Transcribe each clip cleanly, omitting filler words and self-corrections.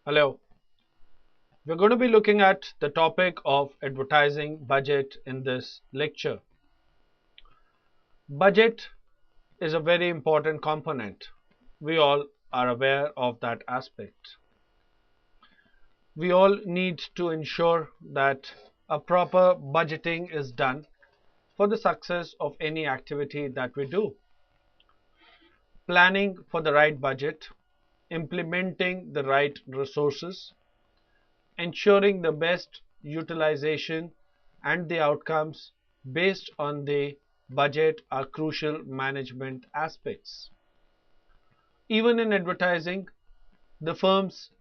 Hello. We're going to be looking at the topic of advertising budget in this lecture. Budget is a very important component. We all are aware of that aspect. We all need to ensure that a proper budgeting is done for the success of any activity that we do. Planning for the right budget, implementing the right resources, ensuring the best utilization and the outcomes based on the budget are crucial management aspects. Even in advertising, the firms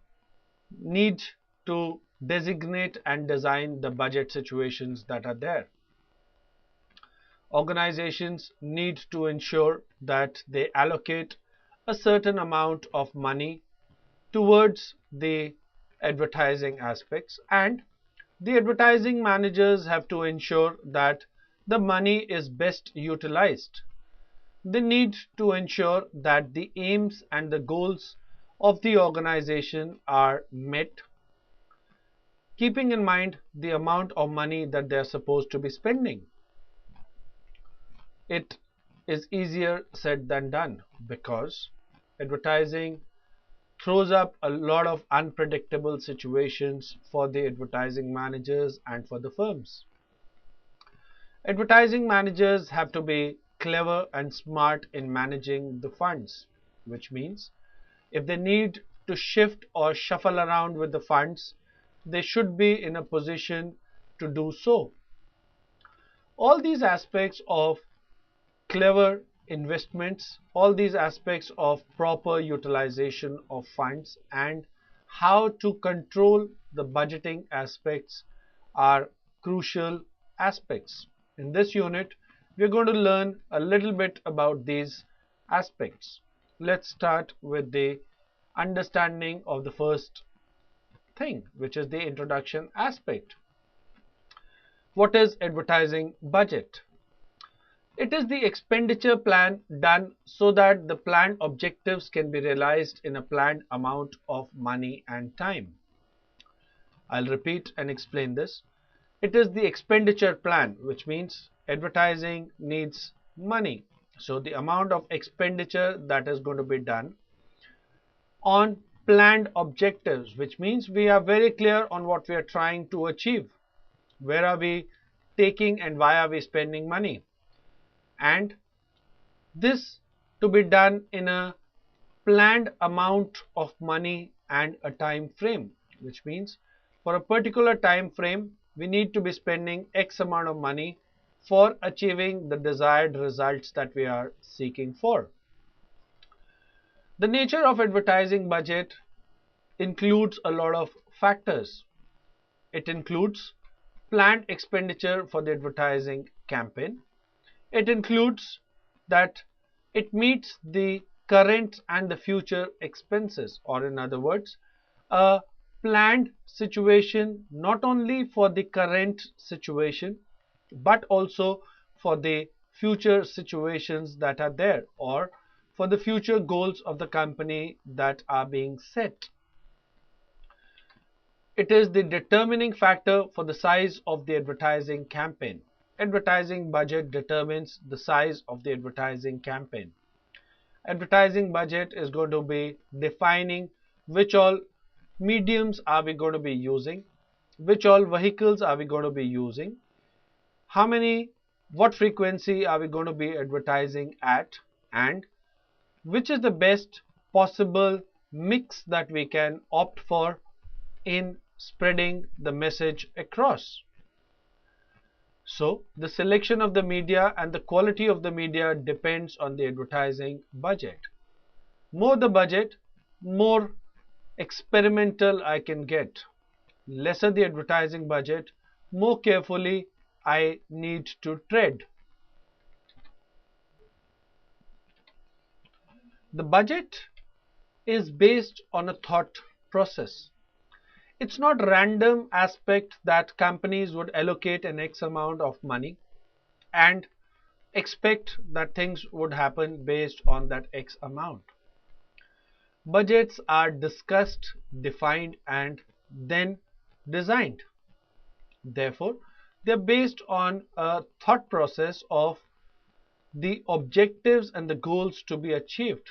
need to designate and design the budget situations that are there. Organizations need to ensure that they allocate a certain amount of money towards the advertising aspects, and the advertising managers have to ensure that the money is best utilized. They need to ensure that the aims and the goals of the organization are met, keeping in mind the amount of money that they are supposed to be spending. It is easier said than done because advertising throws up a lot of unpredictable situations for the advertising managers and for the firms. Advertising managers have to be clever and smart in managing the funds, which means if they need to shift or shuffle around with the funds, they should be in a position to do so. All these aspects of clever investments, all these aspects of proper utilization of funds and how to control the budgeting aspects are crucial aspects. In this unit, we are going to learn a little bit about these aspects. Let's start with the understanding of the first thing, which is the introduction aspect. What is advertising budget? It is the expenditure plan done so that the planned objectives can be realized in a planned amount of money and time. I'll repeat and explain this. It is the expenditure plan, which means advertising needs money. So the amount of expenditure that is going to be done on planned objectives, which means we are very clear on what we are trying to achieve. Where are we taking and why are we spending money? And this to be done in a planned amount of money and a time frame, which means for a particular time frame we need to be spending X amount of money for achieving the desired results that we are seeking for. The nature of advertising budget includes a lot of factors. It includes planned expenditure for the advertising campaign. It includes that it meets the current and the future expenses, or in other words, a planned situation not only for the current situation but also for the future situations that are there, or for the future goals of the company that are being set. It is the determining factor for the size of the advertising campaign. Advertising budget determines the size of the advertising campaign. Advertising budget is going to be defining which all mediums are we going to be using, which all vehicles are we going to be using, what frequency are we going to be advertising at, and which is the best possible mix that we can opt for in spreading the message across. So the selection of the media and the quality of the media depends on the advertising budget. More the budget, more experimental I can get. Lesser the advertising budget, more carefully I need to tread. The budget is based on a thought process. It's not random aspect that companies would allocate an X amount of money and expect that things would happen based on that X amount. Budgets are discussed, defined, and then designed. Therefore, they are based on a thought process of the objectives and the goals to be achieved,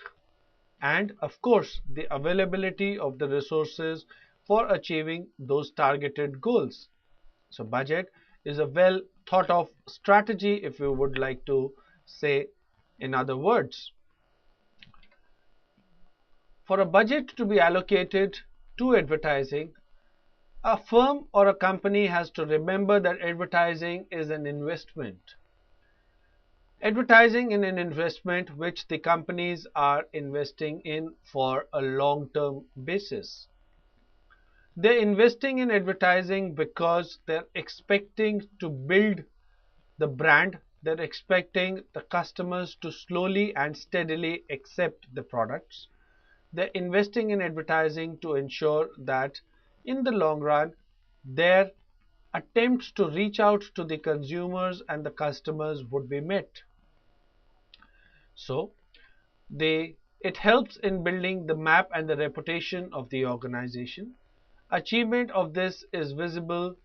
and of course, the availability of the resources for achieving those targeted goals. So, budget is a well thought of strategy, if you would like to say in other words. For a budget to be allocated to advertising, a firm or a company has to remember that advertising is an investment. Advertising is an investment which the companies are investing in for a long-term basis. They're investing in advertising because they're expecting to build the brand, they're expecting the customers to slowly and steadily accept the products. They're investing in advertising to ensure that in the long run, their attempts to reach out to the consumers and the customers would be met. So, it helps in building the map and the reputation of the organization. Achievement of this is visible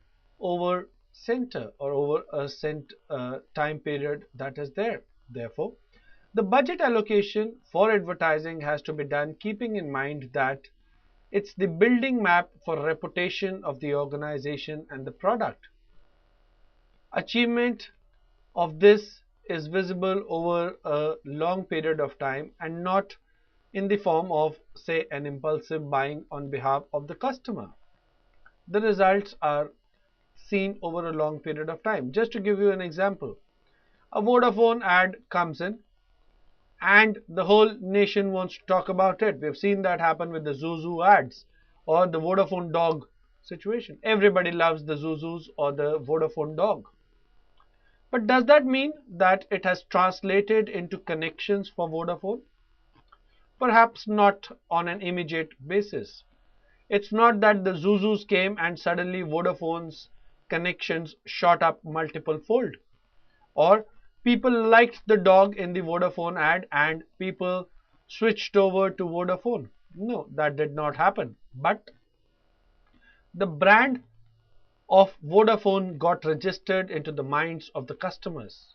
over center or over a time period that is there. Therefore, the budget allocation for advertising has to be done keeping in mind that it's the building map for reputation of the organization and the product. Achievement of this is visible over a long period of time and not in the form of, say, an impulsive buying on behalf of the customer. The results are seen over a long period of time. Just to give you an example, a Vodafone ad comes in and the whole nation wants to talk about it. We've seen that happen with the Zuzu ads or the Vodafone dog situation. Everybody loves the Zuzus or the Vodafone dog. But does that mean that it has translated into connections for Vodafone? Perhaps not on an immediate basis. It's not that the Zuzus came and suddenly Vodafone's connections shot up multiple fold. Or people liked the dog in the Vodafone ad and people switched over to Vodafone. No, that did not happen. But the brand of Vodafone got registered into the minds of the customers.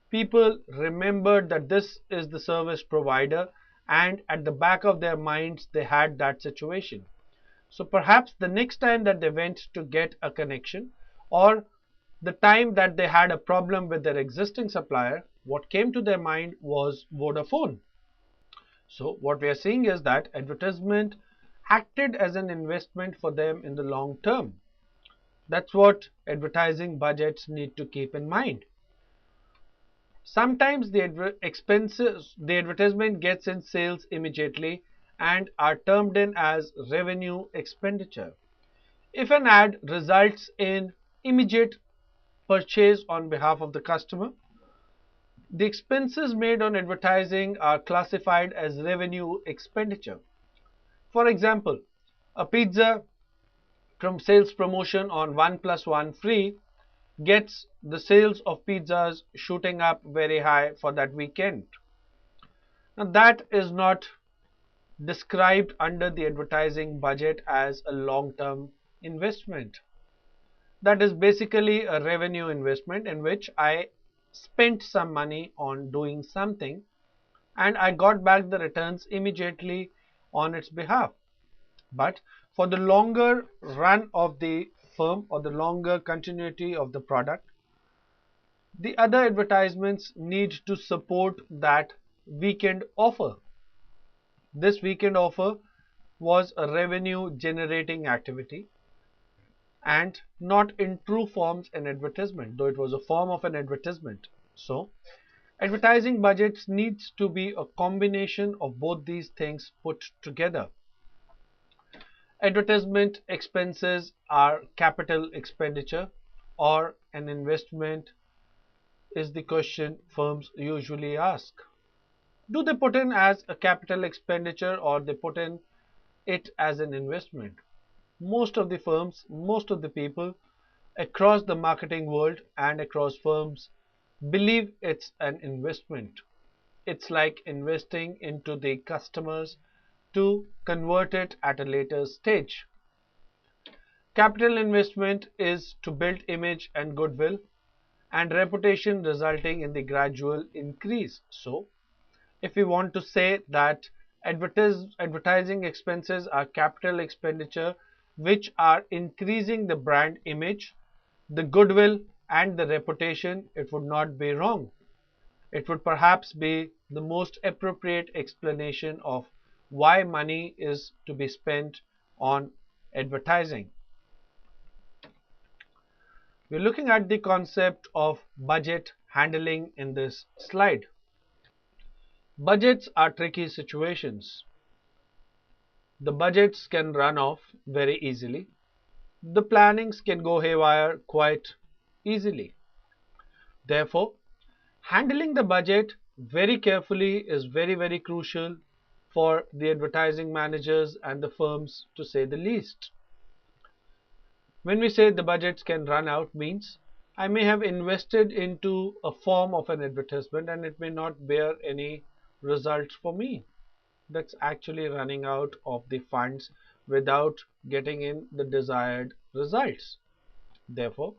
People remembered that this is the service provider, and at the back of their minds they had that situation. So perhaps the next time that they went to get a connection, or the time that they had a problem with their existing supplier, what came to their mind was Vodafone. So what we are seeing is that advertisement acted as an investment for them in the long term. That's what advertising budgets need to keep in mind. Sometimes the advertisement gets in sales immediately and are termed in as revenue expenditure. If an ad results in immediate purchase on behalf of the customer, the expenses made on advertising are classified as revenue expenditure. For example, a pizza from sales promotion on 1+1 free gets the sales of pizzas shooting up very high for that weekend. Now that is not described under the advertising budget as a long-term investment. That is basically a revenue investment in which I spent some money on doing something and I got back the returns immediately on its behalf. But for the longer run of the firm or the longer continuity of the product, the other advertisements need to support that weekend offer. This weekend offer was a revenue generating activity and not in true forms an advertisement, though it was a form of an advertisement. So advertising budgets needs to be a combination of both these things put together. Advertisement expenses are capital expenditure or an investment is the question firms usually ask. Do they put in as a capital expenditure or they put in it as an investment? Most of the firms, most of the people across the marketing world and across firms believe it's an investment. It's like investing into the customers to convert it at a later stage. Capital investment is to build image and goodwill and reputation, resulting in the gradual increase. So, if we want to say that advertising expenses are capital expenditure which are increasing the brand image, the goodwill and the reputation, it would not be wrong. It would perhaps be the most appropriate explanation of why money is to be spent on advertising. We're looking at the concept of budget handling in this slide. Budgets are tricky situations. The budgets can run off very easily. The plannings can go haywire quite easily. Therefore, handling the budget very carefully is very crucial for the advertising managers and the firms, to say the least. When we say the budgets can run out, means I may have invested into a form of an advertisement and it may not bear any results for me. That's actually running out of the funds without getting in the desired results. Therefore,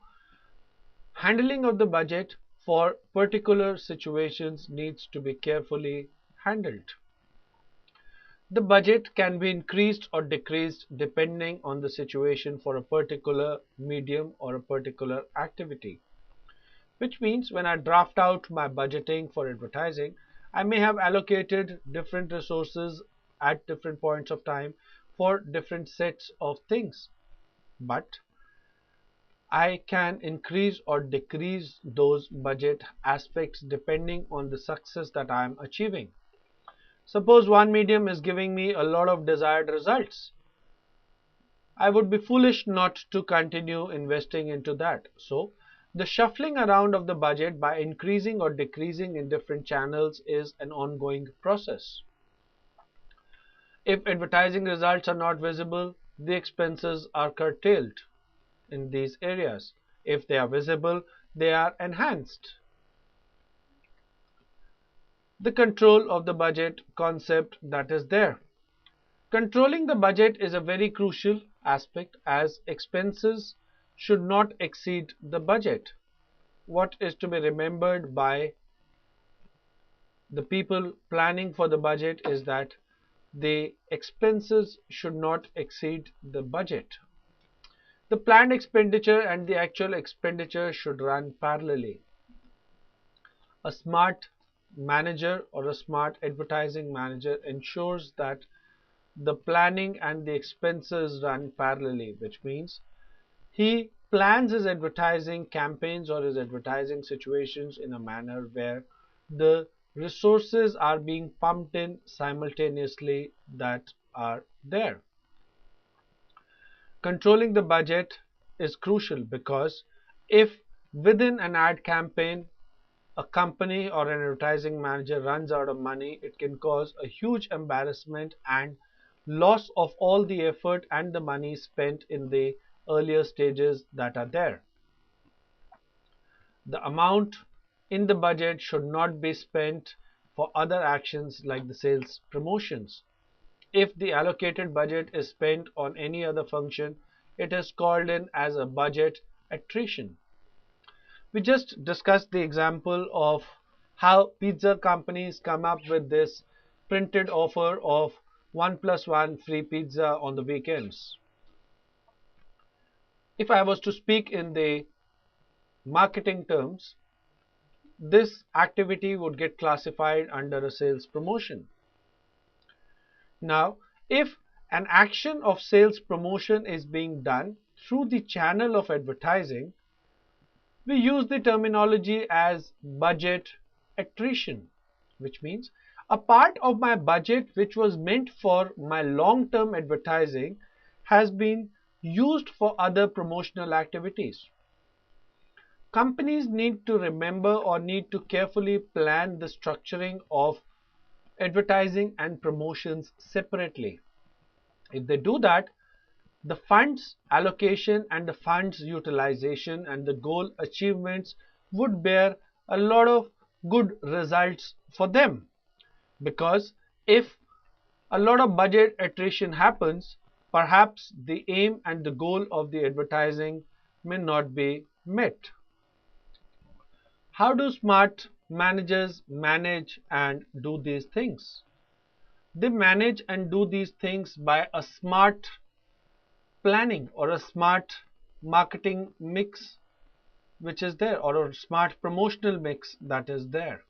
handling of the budget for particular situations needs to be carefully handled. The budget can be increased or decreased depending on the situation for a particular medium or a particular activity. Which means when I draft out my budgeting for advertising, I may have allocated different resources at different points of time for different sets of things. But I can increase or decrease those budget aspects depending on the success that I am achieving. Suppose one medium is giving me a lot of desired results. I would be foolish not to continue investing into that. So, the shuffling around of the budget by increasing or decreasing in different channels is an ongoing process. If advertising results are not visible, the expenses are curtailed in these areas. If they are visible, they are enhanced. The control of the budget concept that is there. Controlling the budget is a very crucial aspect as expenses should not exceed the budget. What is to be remembered by the people planning for the budget is that the expenses should not exceed the budget. The planned expenditure and the actual expenditure should run parallelly. A smart manager or a smart advertising manager ensures that the planning and the expenses run parallelly, which means he plans his advertising campaigns or his advertising situations in a manner where the resources are being pumped in simultaneously that are there. Controlling the budget is crucial because if within an ad campaign a company or an advertising manager runs out of money, it can cause a huge embarrassment and loss of all the effort and the money spent in the earlier stages that are there. The amount in the budget should not be spent for other actions like the sales promotions. If the allocated budget is spent on any other function, it is called in as a budget attrition. We just discussed the example of how pizza companies come up with this printed offer of 1+1 free pizza on the weekends. If I was to speak in the marketing terms, this activity would get classified under a sales promotion. Now, if an action of sales promotion is being done through the channel of advertising, we use the terminology as budget attrition, which means a part of my budget which was meant for my long-term advertising has been used for other promotional activities. Companies need to remember or need to carefully plan the structuring of advertising and promotions separately. If they do that, the funds allocation and the funds utilization and the goal achievements would bear a lot of good results for them. Because if a lot of budget attrition happens, perhaps the aim and the goal of the advertising may not be met. How do smart managers manage and do these things? They manage and do these things by a smart planning or a smart marketing mix which is there, or a smart promotional mix that is there.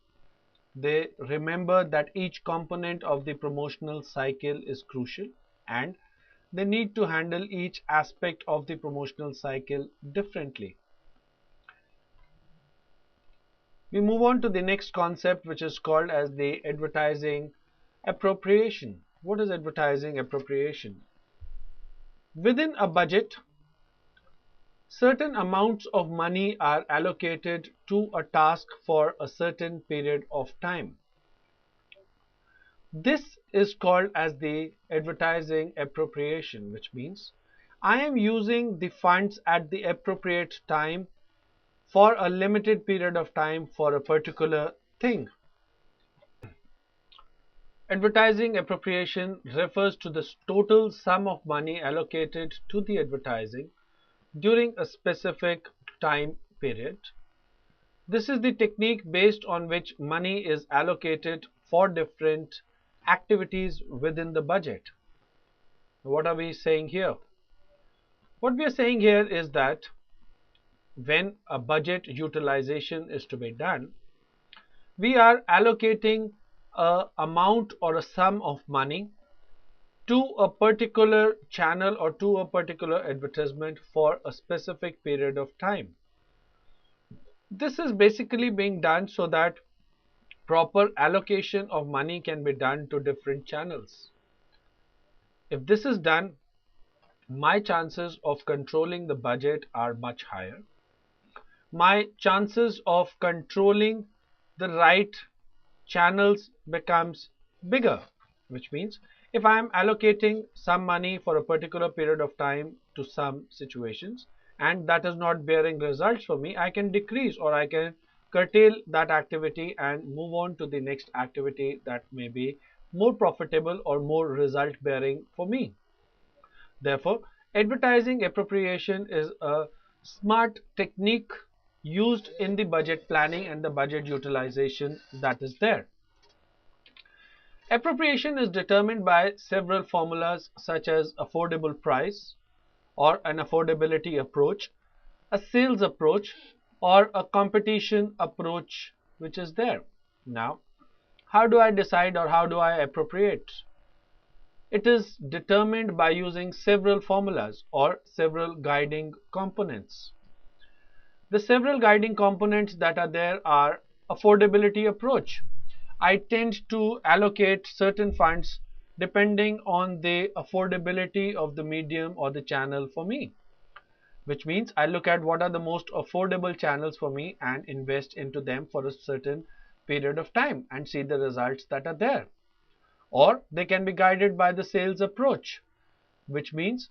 They remember that each component of the promotional cycle is crucial, and they need to handle each aspect of the promotional cycle differently. We move on to the next concept, which is called as the advertising appropriation. What is advertising appropriation? Within a budget, certain amounts of money are allocated to a task for a certain period of time. This is called as the advertising appropriation, which means I am using the funds at the appropriate time for a limited period of time for a particular thing. Advertising appropriation refers to the total sum of money allocated to the advertising during a specific time period. This is the technique based on which money is allocated for different activities within the budget. What are we saying here? What we are saying here is that when a budget utilization is to be done, we are allocating an amount or a sum of money to a particular channel or to a particular advertisement for a specific period of time. This is basically being done so that proper allocation of money can be done to different channels. If this is done, my chances of controlling the budget are much higher. My chances of controlling the right channels becomes bigger, which means if I am allocating some money for a particular period of time to some situations and that is not bearing results for me, I can decrease or I can curtail that activity and move on to the next activity that may be more profitable or more result bearing for me. Therefore, advertising appropriation is a smart technique used in the budget planning and the budget utilization that is there. Appropriation is determined by several formulas such as affordable price or an affordability approach, a sales approach, or a competition approach which is there. Now, how do I decide or how do I appropriate? It is determined by using several formulas or several guiding components. The several guiding components that are there are affordability approach. I tend to allocate certain funds depending on the affordability of the medium or the channel for me, which means I look at what are the most affordable channels for me and invest into them for a certain period of time and see the results that are there. Or they can be guided by the sales approach, which means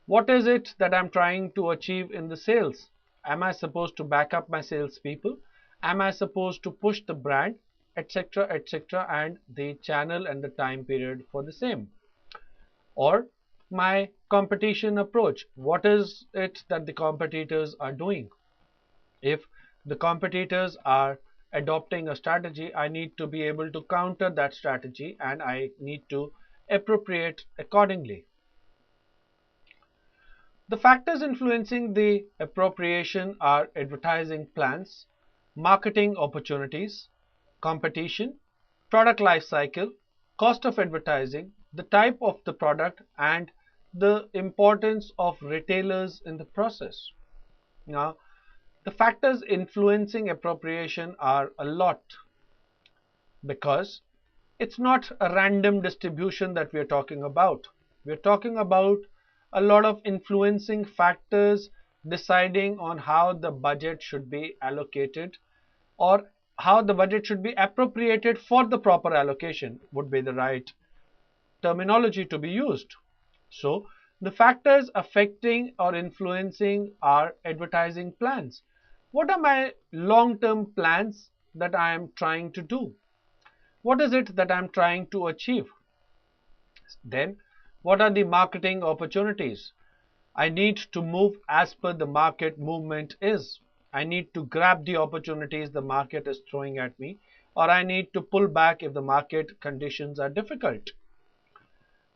what is it that I'm trying to achieve in the sales? Am I supposed to back up my salespeople? Am I supposed to push the brand, etc., etc., and the channel and the time period for the same? Or my competition approach, what is it that the competitors are doing? If the competitors are adopting a strategy, I need to be able to counter that strategy and I need to appropriate accordingly. The factors influencing the appropriation are advertising plans, marketing opportunities, competition, product life cycle, cost of advertising, the type of the product, and the importance of retailers in the process. Now, the factors influencing appropriation are a lot because it's not a random distribution that we are talking about. We are talking about a lot of influencing factors deciding on how the budget should be allocated or how the budget should be appropriated for the proper allocation would be the right terminology to be used. So, the factors affecting or influencing our advertising plans. What are my long-term plans that I am trying to do? What is it that I am trying to achieve? Then, what are the marketing opportunities? I need to move as per the market movement is. I need to grab the opportunities the market is throwing at me, or I need to pull back if the market conditions are difficult.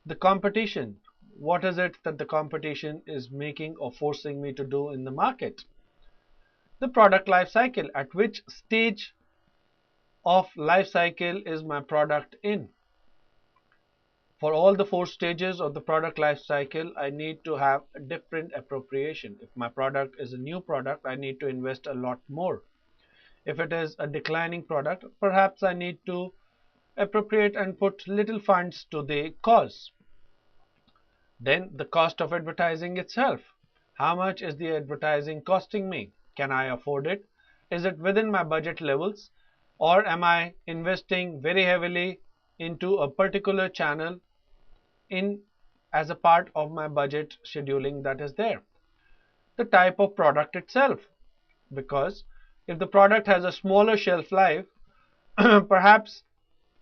The competition. What is it that the competition is making or forcing me to do in the market? The product life cycle. At which stage of life cycle is my product in? For all the 4 stages of the product life cycle, I need to have a different appropriation. If my product is a new product, I need to invest a lot more. If it is a declining product, perhaps I need to appropriate and put little funds to the cause. Then the cost of advertising itself. How much is the advertising costing me? Can I afford it? Is it within my budget levels? Or am I investing very heavily into a particular channel in as a part of my budget scheduling that is there? The type of product itself, because if the product has a smaller shelf life, perhaps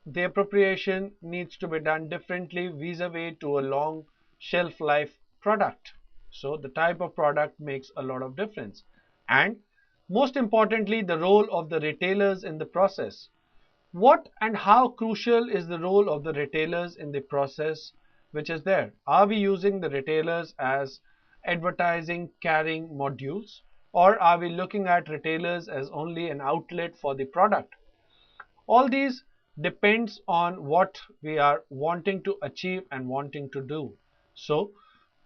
the appropriation needs to be done differently vis-a-vis to a long shelf life product. So the type of product makes a lot of difference. And most importantly, the role of the retailers in the process. What and how crucial is the role of the retailers in the process which is there? Are we using the retailers as advertising carrying modules, or are we looking at retailers as only an outlet for the product? All these depends on what we are wanting to achieve and wanting to do. So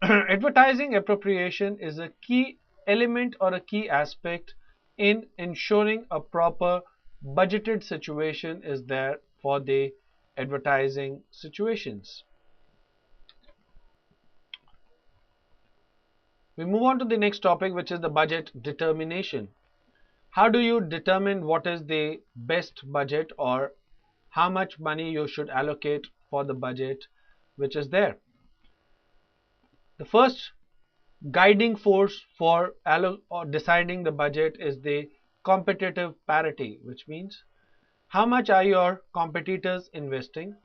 advertising appropriation is a key element or a key aspect in ensuring a proper budgeted situation is there for the advertising situations. We move on to the next topic, which is the budget determination. How do you determine what is the best budget, or how much money you should allocate for the budget which is there? The first guiding force for deciding the budget is the competitive parity, which means how much are your competitors investing,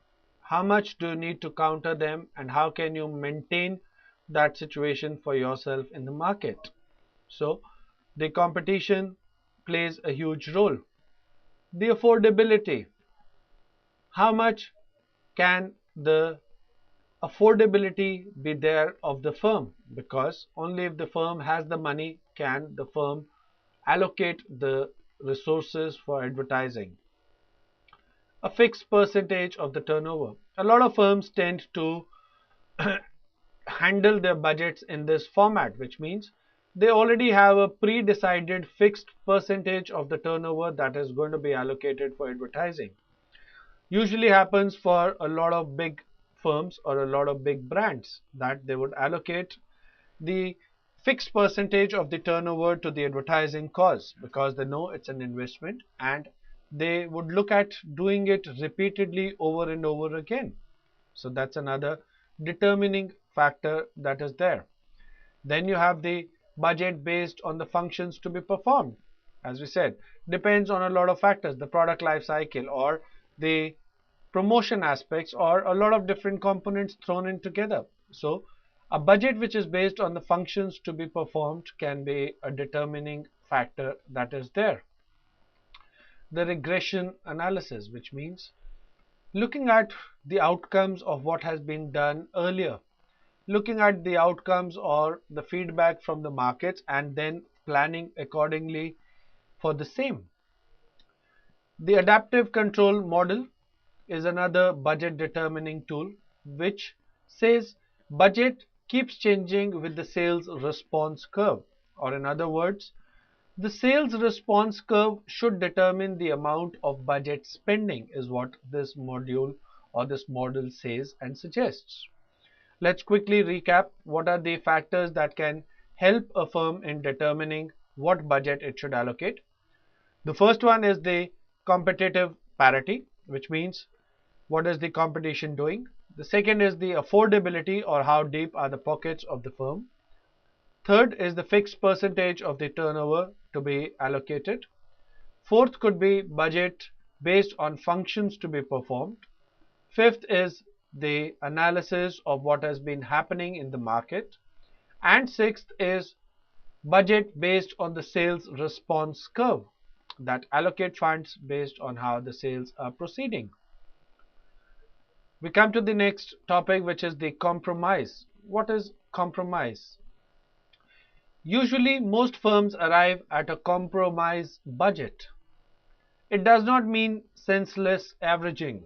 how much do you need to counter them, and how can you maintain that situation for yourself in the market. So the competition plays a huge role. The affordability. How much can the affordability be there of the firm? Because only if the firm has the money can the firm allocate the resources for advertising. A fixed percentage of the turnover. A lot of firms tend to handle their budgets in this format, which means they already have a pre-decided fixed percentage of the turnover that is going to be allocated for advertising. Usually happens for a lot of big firms or a lot of big brands, that they would allocate the fixed percentage of the turnover to the advertising cause, because they know it's an investment and they would look at doing it repeatedly over and over again. So that's another determining factor that is there. Then you have the budget based on the functions to be performed. As we said, depends on a lot of factors, the product life cycle or the promotion aspects, or a lot of different components thrown in together. So a budget which is based on the functions to be performed can be a determining factor that is there. The regression analysis, which means looking at the outcomes of what has been done earlier, looking at the outcomes or the feedback from the markets, and then planning accordingly for the same. The adaptive control model is another budget determining tool, which says budget keeps changing with the sales response curve, or in other words, the sales response curve should determine the amount of budget spending, is what this module or this model says and suggests. Let's quickly recap what are the factors that can help a firm in determining what budget it should allocate. The first one is the competitive parity, which means what is the competition doing. The second is the affordability, or how deep are the pockets of the firm. Third is the fixed percentage of the turnover to be allocated. Fourth could be budget based on functions to be performed. Fifth is the analysis of what has been happening in the market. And sixth is budget based on the sales response curve, that allocate funds based on how the sales are proceeding. We come to the next topic, which is the compromise. What is compromise? Usually most firms arrive at a compromise budget. It does not mean senseless averaging,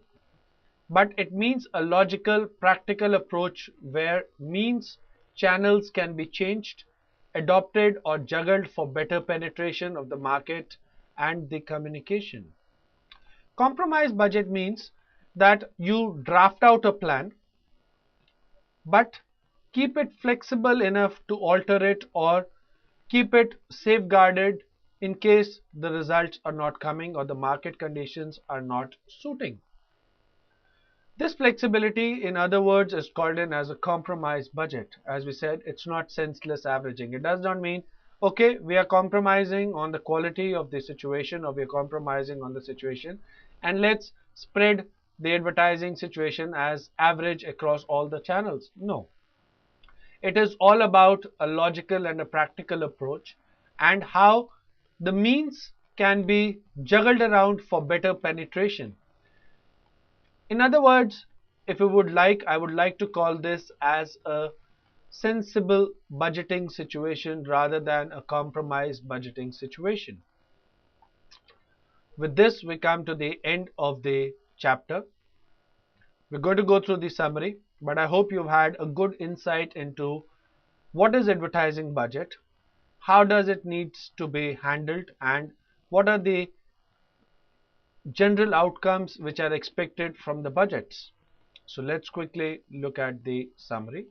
but it means a logical, practical approach where means channels can be changed, adopted or juggled for better penetration of the market and the communication. Compromise budget means that you draft out a plan, but keep it flexible enough to alter it or keep it safeguarded in case the results are not coming or the market conditions are not suiting. This flexibility, in other words, is called in as a compromise budget. As we said, it's not senseless averaging. It does not mean, okay, we are compromising on the quality of the situation or we are compromising on the situation and let's spread the advertising situation as average across all the channels. No. It is all about a logical and a practical approach and how the means can be juggled around for better penetration. In other words, if you would like, I would like to call this as a sensible budgeting situation rather than a compromise budgeting situation. With this, we come to the end of the chapter. We're going to go through the summary, but I hope you've had a good insight into what is advertising budget, how does it needs to be handled, and what are the general outcomes which are expected from the budgets. So let's quickly look at the summary.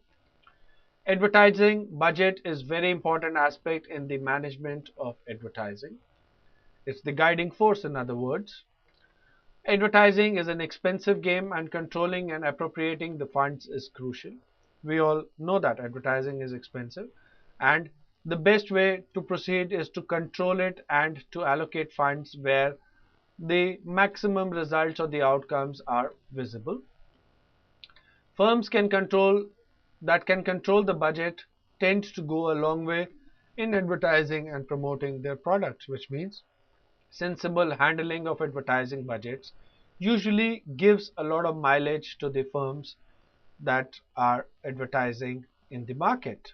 Advertising budget is very important aspect in the management of advertising. It's the guiding force, in other words. Advertising is an expensive game and controlling and appropriating the funds is crucial. We all know that advertising is expensive and the best way to proceed is to control it and to allocate funds where the maximum results or the outcomes are visible. Firms can control the budget tends to go a long way in advertising and promoting their products, which means sensible handling of advertising budgets usually gives a lot of mileage to the firms that are advertising in the market.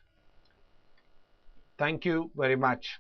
Thank you very much.